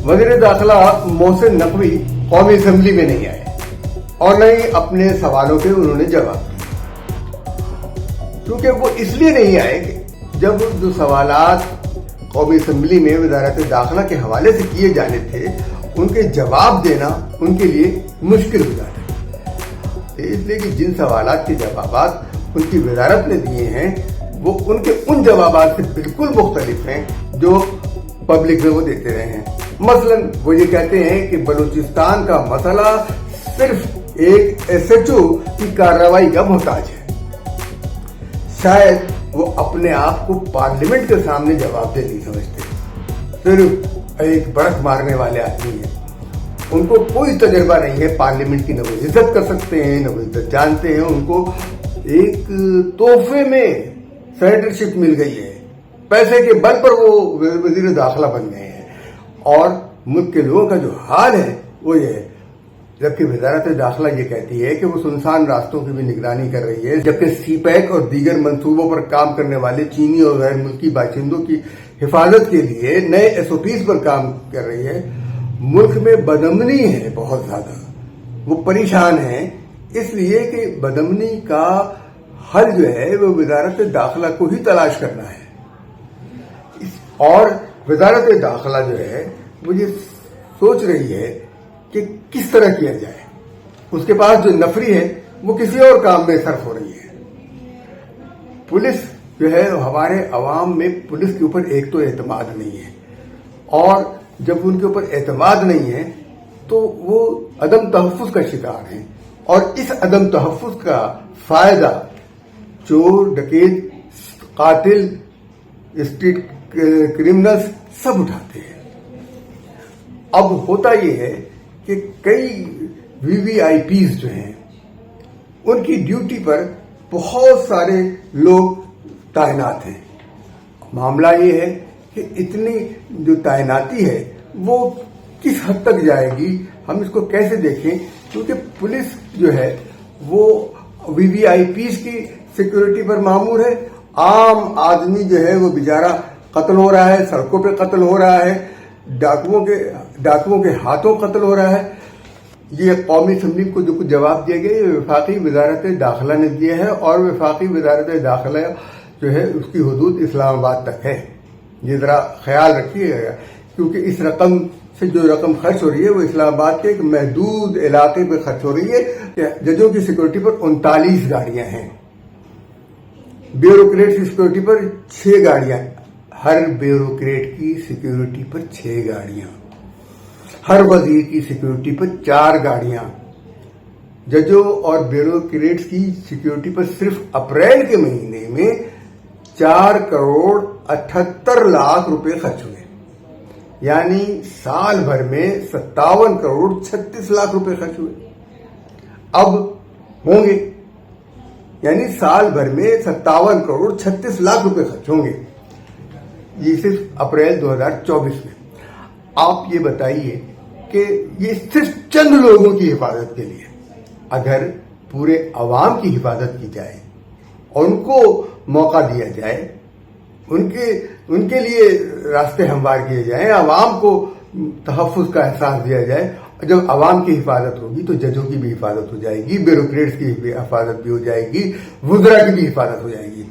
वज़ीर दाखिला मोहसिन नकवी कौमी असेंबली में नहीं आए और न ही अपने सवालों के उन्होंने जवाब दिए, क्योंकि वो इसलिए नहीं आए कि जब जो सवालात कौमी असेंबली में वज़ारत दाखिला के हवाले से किए जाने थे उनके जवाब देना उनके लिए मुश्किल हो जाता है। इसलिए कि जिन सवालात के जवाबात उनकी वज़ारत ने दिए हैं वो उनके उन जवाबात से बिल्कुल मुख्तलिफ हैं जो पब्लिक में वो देते रहे हैं। मसलन वो ये कहते हैं कि बलूचिस्तान का मसला सिर्फ एक SHO की कार्रवाई का मोहताज है। शायद वो अपने आप को पार्लियामेंट के सामने जवाबदेह नहीं समझते, सिर्फ एक बड़क मारने वाले आदमी हैं। उनको कोई तजर्बा नहीं है पार्लियामेंट की, न वो इज्जत कर सकते हैं न वो इज्जत जानते हैं। उनको एक तोहफे में सेनेटरशिप मिल गई है, पैसे के बल पर वो वजीर दाखिला बन गए हैं। और मुल्क के लोगों का जो हाल है वो ये है, जबकि वजारत दाखिला ये कहती है कि वो सुनसान रास्तों की भी निगरानी कर रही है, जबकि CPEC और दीगर मंसूबों पर काम करने वाले चीनी और गैर मुल्की बाशिंदों की हिफाजत के लिए नए SOPs पर काम कर रही है। मुल्क में बदअमनी है बहुत ज्यादा, वो परेशान है, इसलिए कि बदअमनी का हल जो है वो वजारत दाखिला को ही तलाश करना है। और वजारत दाखिला जो है वो ये सोच रही है कि किस तरह किया जाए। उसके पास जो नफरी है वो किसी और काम में सर्फ हो रही है। पुलिस जो है हमारे अवाम में पुलिस के ऊपर एक तो एतमाद नहीं है, और जब उनके ऊपर एतमाद नहीं है तो वो अदम तहफ़्फ़ुज़ का शिकार हैं, और इस अदम तहफ़्फ़ुज़ का फायदा चोर, डकैत, कातिल, स्ट्रीट क्रिमिनल्स सब उठाते हैं। अब होता ये है कि कई VVIPs जो हैं उनकी ड्यूटी पर बहुत सारे लोग तैनात हैं। मामला ये है कि इतनी जो तैनाती है वो किस हद तक जाएगी, हम इसको कैसे देखें, क्योंकि पुलिस जो है वो VVIPs की सिक्योरिटी पर मामूर है। आम आदमी जो है वो बेचारा कत्ल हो रहा है, सड़कों पे कत्ल हो रहा है, डाकुओं के हाथों कत्ल हो रहा है। ये कौमी असेंबली को जो कुछ जवाब दिए गए वफाकी वजारत दाखिला ने दिया है, और वफाकी वजारत दाखिला जो है उसकी हुदूद इस्लामाबाद तक है। ये जरा ख्याल रखिएगा, क्योंकि इस रकम से जो रकम खर्च हो रही है वो इस्लामाबाद के एक महदूद इलाके पे खर्च हो रही है। जजों की सिक्योरिटी पर 39 गाड़ियां हैं, ब्यूरोक्रेट की सिक्योरिटी पर 6 गाड़ियां, हर ब्यूरोक्रेट की सिक्योरिटी पर 6 गाड़ियां, हर वजीर की सिक्योरिटी पर 4 गाड़ियां। जजों और ब्यूरोक्रेट्स की सिक्योरिटी पर सिर्फ अप्रैल के महीने में 4 करोड़ 78 लाख रुपए खर्च हुए, यानी साल भर में 57 करोड़ 36 लाख रुपए खर्च हुए। अब होंगे, यानी साल भर में 57 करोड़ 36 लाख रुपए खर्च होंगे, ये सिर्फ अप्रैल 2024 में। आप ये बताइए कि ये सिर्फ चंद लोगों की हिफाजत के लिए, अगर पूरे अवाम की हिफाजत की जाए और उनको मौका दिया जाए, उनके लिए रास्ते हमवार किए जाए, अवाम को तहफ़्फ़ुज़ का एहसास दिया जाए, जब अवाम की हिफाजत होगी तो जजों की भी हिफाजत हो जाएगी, ब्यूरोक्रेट्स की भी हिफाजत भी हो जाएगी, वुज़रा की भी हिफाजत हो जाएगी।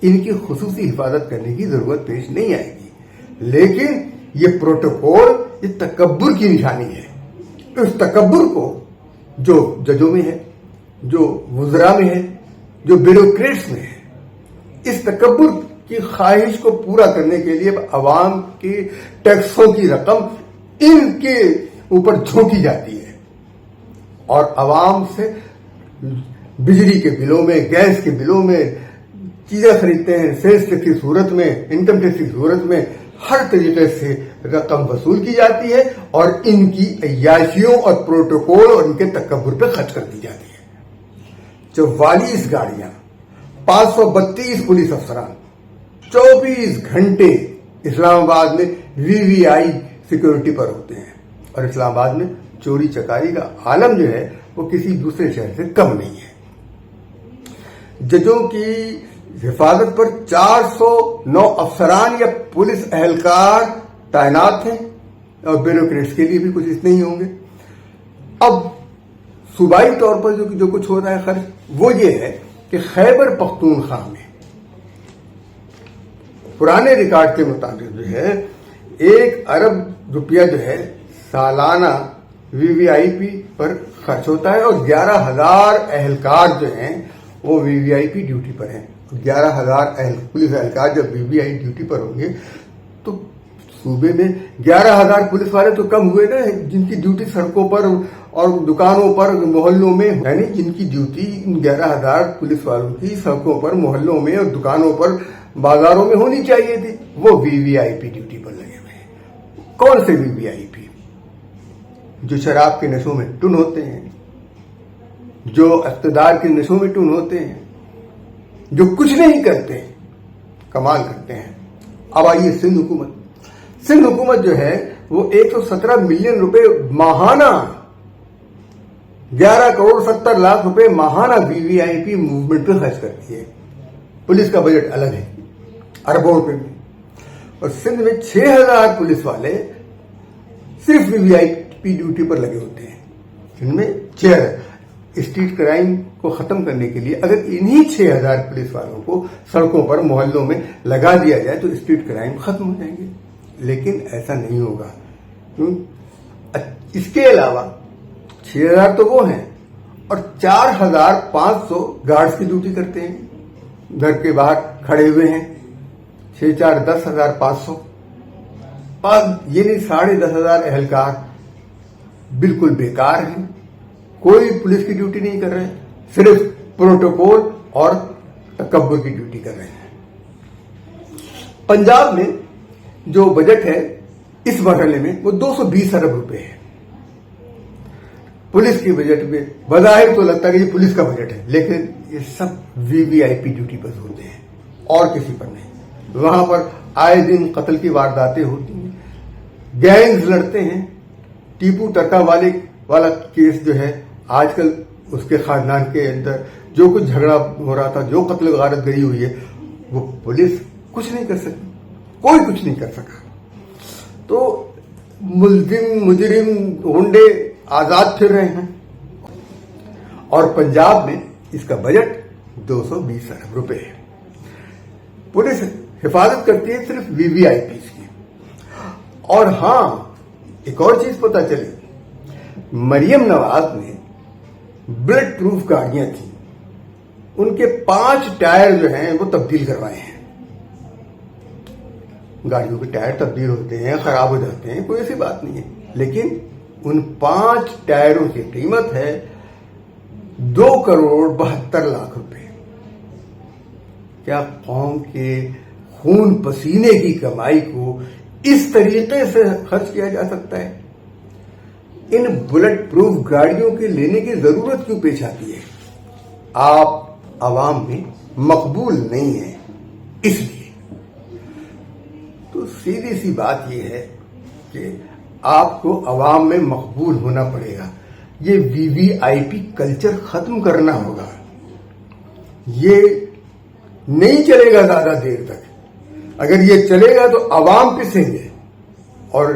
इनकी खुसूसी हिफाजत करने की जरूरत पेश नहीं आएगी। लेकिन ये प्रोटोकॉल ये तकब्बुर की निशानी है। उस तकब्बुर को जो जजों में है, जो वुज़रा में है, जो ब्यूरोक्रेट्स में है, इस तकब्बुर की ख्वाहिश को पूरा करने के लिए अवाम के टैक्सों की रकम इनके ऊपर झोंकी जाती है, और अवाम से बिजली के बिलों में, गैस के बिलों में चीजें खरीदते हैं, सेल्स टैक्स की सूरत में, इनकम टैक्स की सूरत में, हर तरीके से रकम वसूल की जाती है और इनकी अय्याशियों और प्रोटोकॉल और इनके तकब्बुर पे खर्च कर दी जाती है। 44 गाड़ियां, 532 पुलिस अफसरान 24 घंटे इस्लामाबाद में VVI सिक्योरिटी पर होते हैं, और इस्लामाबाद में चोरी चकारी का आलम जो है वो किसी दूसरे शहर से कम नहीं है। जजों की हिफाजत पर 409 अफसरान या पुलिस एहलकार तैनात हैं, और ब्यूरोक्रेट्स के लिए भी कुछ इतने ही होंगे। अब सूबाई तौर पर जो कुछ हो रहा है खर्च, वो ये है कि खैबर पख्तूनख्वा में पुराने रिकॉर्ड के मुताबिक जो है 1 अरब रुपया जो है सालाना वीवीआईपी पर खर्च होता है, और 11,000 अहलकार जो हैं वो वीवीआईपी ड्यूटी पर हैं। 11,000 पुलिस एहलकार जब वीवीआई ड्यूटी पर होंगे तो सूबे में 11,000 पुलिस वाले तो कम हुए ना, जिनकी ड्यूटी सड़कों पर और दुकानों पर मोहल्लों में, यानी जिनकी ड्यूटी 11,000 पुलिस वालों की सड़कों पर मोहल्लों में और दुकानों पर बाजारों में होनी चाहिए थी, वो वीवीआईपी ड्यूटी पर लगे हुए हैं। कौन से वीवीआईपी? जो शराब के नशों में टुन होते हैं, जो इक़्तिदार के नशों में टुन होते हैं, जो कुछ नहीं करते, कमाल करते हैं। अब आइए सिंध हुकूमत। सिंध हुकूमत जो है वो 117 मिलियन रुपए माहाना, 11 करोड़ 70 लाख रुपए माहाना वीवीआईपी मूवमेंट पे खर्च करती है। पुलिस का बजट अलग है, अरबों रुपए में, और सिंध में 6,000 पुलिस वाले सिर्फ वीवीआईपी ड्यूटी पर लगे होते हैं। इनमें 6,000 स्ट्रीट क्राइम को खत्म करने के लिए अगर इन्हीं 6,000 पुलिस वालों को सड़कों पर मोहल्लों में लगा दिया जाए तो स्ट्रीट क्राइम खत्म हो जाएंगे, लेकिन ऐसा नहीं होगा। क्यों? इसके अलावा 6,000 तो वो हैं और 4,500 गार्ड्स की ड्यूटी करते हैं, घर के बाहर खड़े हुए हैं। 6 4 10,500, ये नहीं 10,500 अहलकार बिल्कुल बेकार हैं, कोई पुलिस की ड्यूटी नहीं कर रहे, सिर्फ प्रोटोकॉल और तकब्बुर की ड्यूटी कर रहे हैं। पंजाब में जो बजट है इस मरहले में वो 220 अरब रुपए है। पुलिस की बजट में बज़ाहिर तो लगता है कि ये पुलिस का बजट है, लेकिन ये सब वीवीआईपी ड्यूटी पर होते हैं और किसी पर नहीं। वहां पर आए दिन कत्ल की वारदातें होती हैं, गैंग्स लड़ते हैं। टीपू टक्का वाला केस जो है, आजकल उसके खानदान के अंदर जो कुछ झगड़ा हो रहा था, जो कत्ल गारत गई हुई है, वो पुलिस कुछ नहीं कर सकी, कोई कुछ नहीं कर सका। तो मुजरिम गुंडे आजाद फिर रहे हैं। और पंजाब में इसका बजट 220 अरब रुपए है। पुलिस हिफाजत करती है सिर्फ वीवीआईपी की। और हां, एक और चीज पता चली, मरियम नवाज ने बुलेट प्रूफ गाड़ियां थी, उनके 5 टायर जो हैं वो तब्दील करवाए हैं। गाड़ियों के टायर तब्दील होते हैं, खराब हो जाते हैं, कोई ऐसी बात नहीं है, लेकिन उन 5 टायरों की कीमत है 2 करोड़ 72 लाख रुपए। क्या कौम के खून पसीने की कमाई को इस तरीके से खर्च किया जा सकता है? इन बुलेट प्रूफ गाड़ियों के लेने की जरूरत क्यों पेश आती है? आप आवाम में मकबूल नहीं है, इसलिए। तो सीधी सी बात यह है कि आपको आवाम में मकबूल होना पड़ेगा। ये वीवीआईपी कल्चर खत्म करना होगा। ये नहीं चलेगा ज्यादा देर तक। अगर ये चलेगा तो आवाम पिसेंगे, और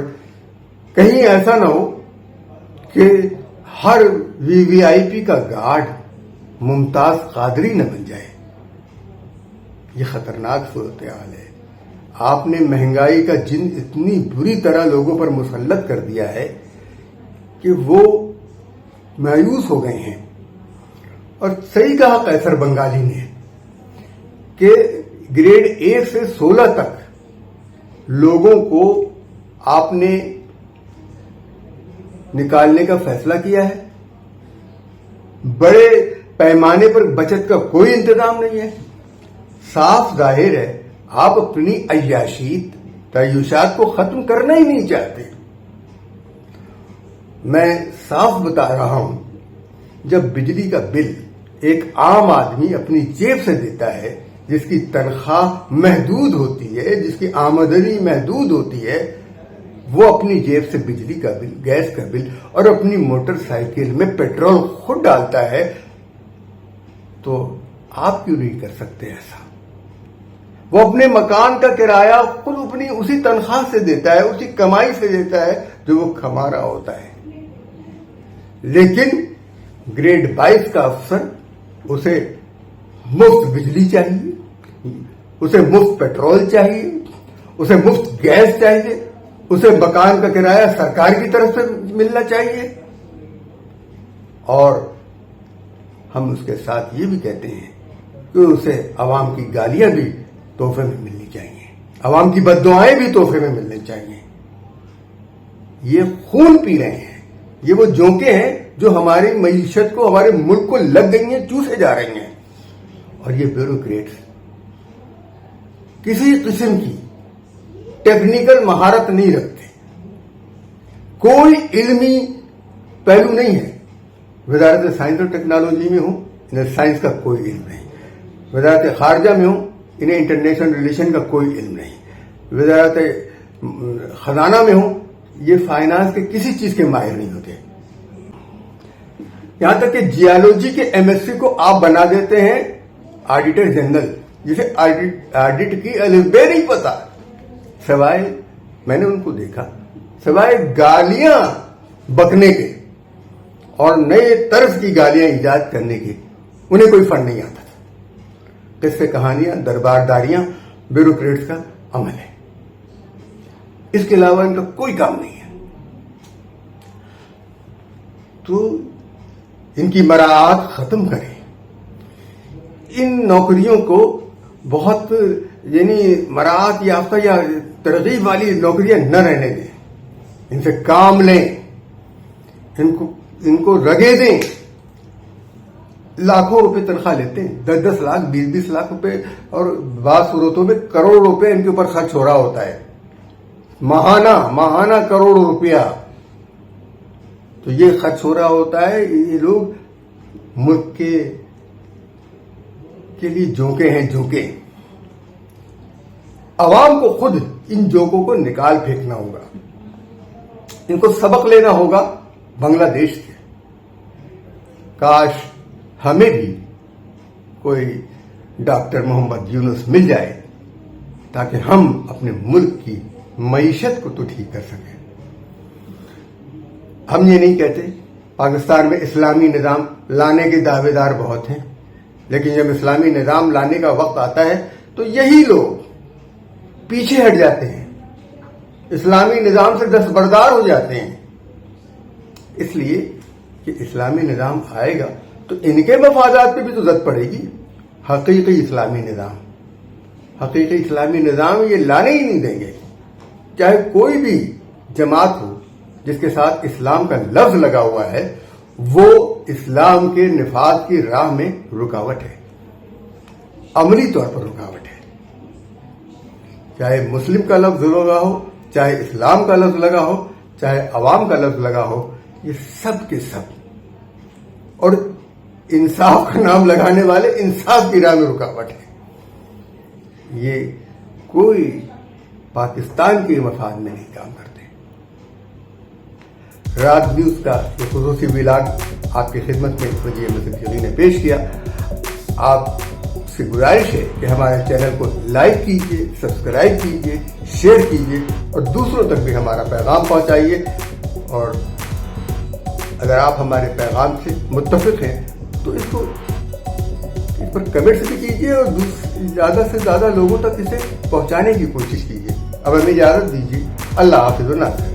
कहीं ऐसा ना हो कि हर वीवीआईपी का गार्ड मुमताज कादरी न बन जाए। ये खतरनाक सूरत हाल है। आपने महंगाई का जिन इतनी बुरी तरह लोगों पर मुसल्लत कर दिया है कि वो मायूस हो गए हैं। और सही कहा कैसर बंगाली ने कि ग्रेड 1 से 16 तक लोगों को आपने निकालने का फैसला किया है। बड़े पैमाने पर बचत का कोई इंतजाम नहीं है। साफ जाहिर है आप अपनी अय्याशीत तय्युशात को खत्म करना ही नहीं चाहते। मैं साफ बता रहा हूं, जब बिजली का बिल एक आम आदमी अपनी जेब से देता है, जिसकी तनख्वाह महदूद होती है, जिसकी आमदनी महदूद होती है, वो अपनी जेब से बिजली का बिल, गैस का बिल और अपनी मोटरसाइकिल में पेट्रोल खुद डालता है, तो आप क्यों नहीं कर सकते ऐसा? वो अपने मकान का किराया खुद अपनी उसी तनख्वाह से देता है, उसी कमाई से देता है, جو وہ کما رہا ہوتا ہے. لیکن گریڈ 22 کا افسر اسے مفت بجلی چاہیے, اسے مفت پیٹرول چاہیے, اسے مفت گیس چاہیے, اسے مکان کا کرایہ سرکار کی طرف سے ملنا چاہیے. اور ہم اس کے ساتھ یہ بھی کہتے ہیں کہ اسے عوام کی گالیاں بھی تحفے میں ملنی چاہیے, عوام کی بددعائیں بھی تحفے میں ملنی چاہیے. یہ خون پی رہے ہیں, یہ وہ جونکیں ہیں جو ہماری معیشت کو, ہمارے ملک کو لگ گئی ہیں, چوسے جا رہی ہیں. اور یہ بیوروکریٹس کسی قسم کی ٹیکنیکل مہارت نہیں رکھتے, کوئی علمی پہلو نہیں ہے. وزارت سائنس اور ٹیکنالوجی میں ہوں, انہیں سائنس کا کوئی علم نہیں. وزارت خارجہ میں ہوں, انہیں انٹرنیشنل ریلیشن کا کوئی علم نہیں. وزارت خزانہ میں ہوں, یہ فائنانس کے کسی چیز کے ماہر نہیں ہوتے. یہاں تک کہ جیالوجی کے ایم ایس سی کو آپ بنا دیتے ہیں آڈیٹر جنرل, جسے آڈٹ کی الفبے نہیں پتا. سوائے, میں نے ان کو دیکھا, سوائے گالیاں بکنے کے اور نئے طرز کی گالیاں ایجاد کرنے کے انہیں کوئی فن نہیں آتا تھا. قصے کہانیاں, دربارداریاں بیوروکریٹس کا عمل ہے. اس کے علاوہ ان کا کوئی کام نہیں ہے. تو ان کی مراعات ختم کریں, ان نوکریوں کو بہت مراعات یافتہ یا ترغیب والی نوکریاں نہ رہنے دیں. ان سے کام لیں, ان کو رگے دیں. لاکھوں روپے تنخواہ لیتے ہیں, 10-10 لاکھ 20-20 لاکھ روپے, اور بعض صورتوں میں کروڑ روپے ان کے اوپر خرچ ہو رہا ہوتا ہے. ماہانہ کروڑ روپیہ تو یہ خرچ ہو رہا ہوتا ہے. یہ لوگ ملک کے لیے جھونکے ہیں, جھونکے. عوام کو خود ان جوکوں کو نکال پھینکنا ہوگا. ان کو سبق لینا ہوگا بنگلہ دیش سے. کاش ہمیں بھی کوئی ڈاکٹر محمد یونس مل جائے تاکہ ہم اپنے ملک کی معیشت کو تو ٹھیک کر سکیں. ہم یہ نہیں کہتے پاکستان میں اسلامی نظام لانے کے دعوے دار بہت ہیں, لیکن جب اسلامی نظام لانے کا وقت آتا ہے تو یہی لوگ پیچھے ہٹ جاتے ہیں, اسلامی نظام سے دستبردار ہو جاتے ہیں. اس لیے کہ اسلامی نظام آئے گا تو ان کے مفادات پہ بھی تو زد پڑے گی. حقیقی اسلامی نظام یہ لانے ہی نہیں دیں گے. چاہے کوئی بھی جماعت ہو جس کے ساتھ اسلام کا لفظ لگا ہوا ہے, وہ اسلام کے نفاذ کی راہ میں رکاوٹ ہے, عملی طور پر رکاوٹ ہے. چاہے مسلم کا لفظ لگا ہو, چاہے اسلام کا لفظ لگا ہو, چاہے عوام کا لفظ لگا ہو, یہ سب کے سب. اور انصاف کا نام لگانے والے انصاف کی راہ میں رکاوٹ ہے. یہ کوئی پاکستان کے مفاد میں نہیں کام کرتے. رات نیوز کا یہ خصوصی ولاگ آپ کی خدمت میں وزیر مسلم شفیع نے پیش کیا. آپ سے گزارش ہے کہ ہمارے چینل کو لائک کیجیے, سبسکرائب کیجیے, شیئر کیجیے اور دوسروں تک بھی ہمارا پیغام پہنچائیے. اور اگر آپ ہمارے پیغام سے متفق ہیں تو اس پر کمنٹس بھی کیجیے اور زیادہ سے زیادہ لوگوں تک اسے پہنچانے کی کوشش کیجیے. اب ہمیں اجازت دیجیے. اللہ حافظ و ناصر.